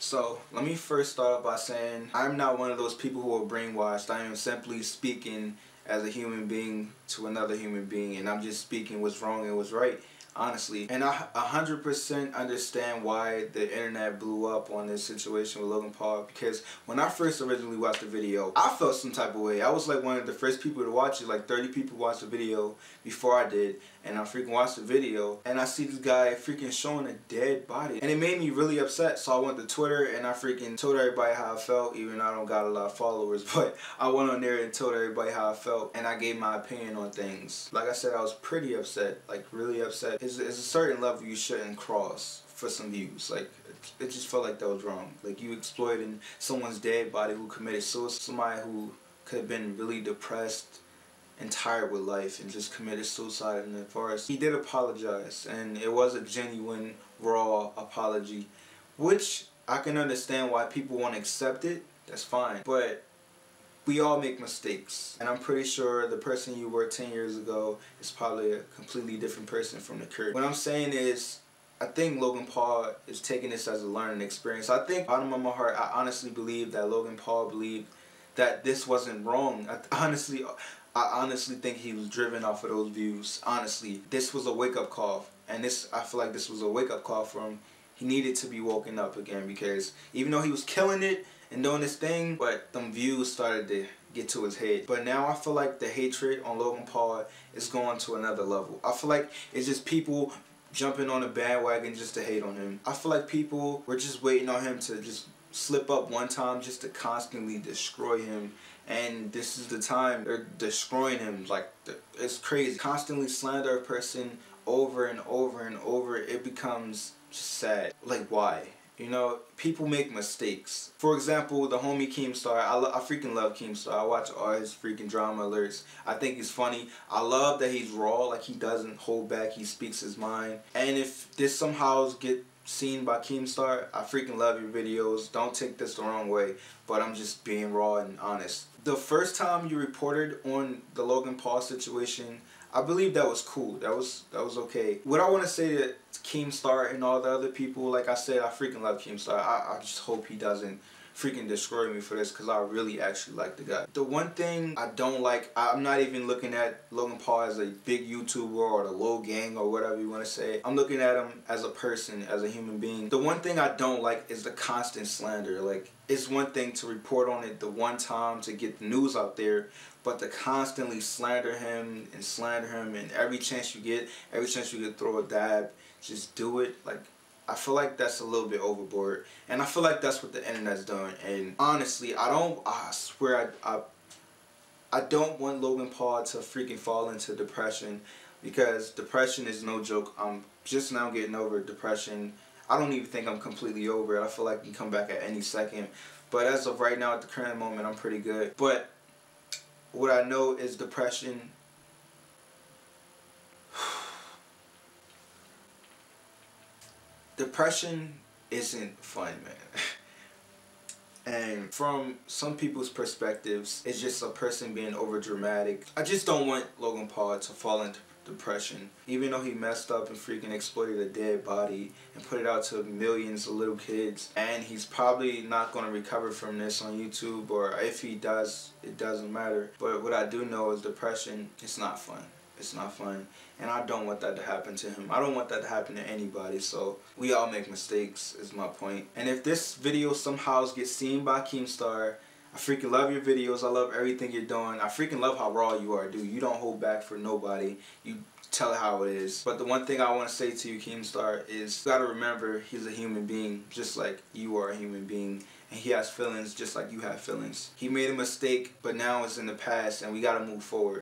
So let me first start off by saying I'm not one of those people who are brainwashed. I am simply speaking as a human being to another human being, and I'm just speaking what's wrong and what's right, honestly. And I 100% understand why the internet blew up on this situation with Logan Paul, because when I first originally watched the video, I felt some type of way. I was like one of the first people to watch it. Like 30 people watched the video before I did, and I freaking watched the video and I see this guy freaking showing a dead body, and it made me really upset. So I went to Twitter and I freaking told everybody how I felt, even though I don't got a lot of followers, but I went on there and told everybody how I felt, and I gave my opinion on things. Like I said, I was pretty upset, like really upset. It's a certain level you shouldn't cross for some views. Like, it just felt like that was wrong. Like, you exploiting someone's dead body who committed suicide, somebody who could have been really depressed and tired with life and just committed suicide in the forest. He did apologize, and it was a genuine, raw apology, which I can understand why people won't accept it. That's fine, but we all make mistakes, and I'm pretty sure the person you were 10 years ago is probably a completely different person from the current. What I'm saying is, I think Logan Paul is taking this as a learning experience. I think, bottom of my heart, I honestly believe that Logan Paul believed that this wasn't wrong. I honestly think he was driven off of those views. Honestly, this was a wake-up call, and I feel like this was a wake-up call for him. He needed to be woken up again, because even though he was killing it and doing this thing, but them views started to get to his head. But now I feel like the hatred on Logan Paul is going to another level. I feel like it's just people jumping on a bandwagon just to hate on him. I feel like people were just waiting on him to just slip up one time just to constantly destroy him, and this is the time they're destroying him. Like, it's crazy. Constantly slander a person over and over and over, it becomes just sad. Like, why? You know, people make mistakes. For example, the homie Keemstar, I freaking love Keemstar. I watch all his freaking drama alerts. I think he's funny. I love that he's raw, like he doesn't hold back, he speaks his mind. And if this somehow get seen by Keemstar, I freaking love your videos. Don't take this the wrong way, but I'm just being raw and honest. The first time you reported on the Logan Paul situation, I believe that was cool. That was okay. What I want to say to Keemstar and all the other people, like I said, I freaking love Keemstar. I just hope he doesn't freaking destroy me for this, because I really actually like the guy. The one thing I don't like, I'm not even looking at Logan Paul as a big YouTuber or the Low Gang or whatever you want to say. I'm looking at him as a person, as a human being. The one thing I don't like is the constant slander. Like, it's one thing to report on it the one time to get the news out there, but to constantly slander him, and every chance you get throw a dab, just do it. Like, I feel like that's a little bit overboard, and I feel like that's what the internet's doing. And honestly, I swear I don't want Logan Paul to freaking fall into depression, because depression is no joke. I'm just now getting over depression. I don't even think I'm completely over it. I feel like it can come back at any second, but as of right now, at the current moment, I'm pretty good. But what I know is depression, depression isn't fun, man. And from some people's perspectives, it's just a person being over dramatic. I just don't want Logan Paul to fall into depression. Even though he messed up and freaking exploited a dead body and put it out to millions of little kids, and he's probably not going to recover from this on YouTube, or if he does, it doesn't matter. But what I do know is depression, it's not fun. It's not fun, and I don't want that to happen to him. I don't want that to happen to anybody. So we all make mistakes, is my point. And if this video somehow gets seen by Keemstar, I freaking love your videos. I love everything you're doing. I freaking love how raw you are, dude. You don't hold back for nobody. You tell it how it is. But the one thing I want to say to you, Keemstar, is you gotta remember he's a human being, just like you are a human being. And he has feelings just like you have feelings. He made a mistake, but now it's in the past, and we gotta move forward.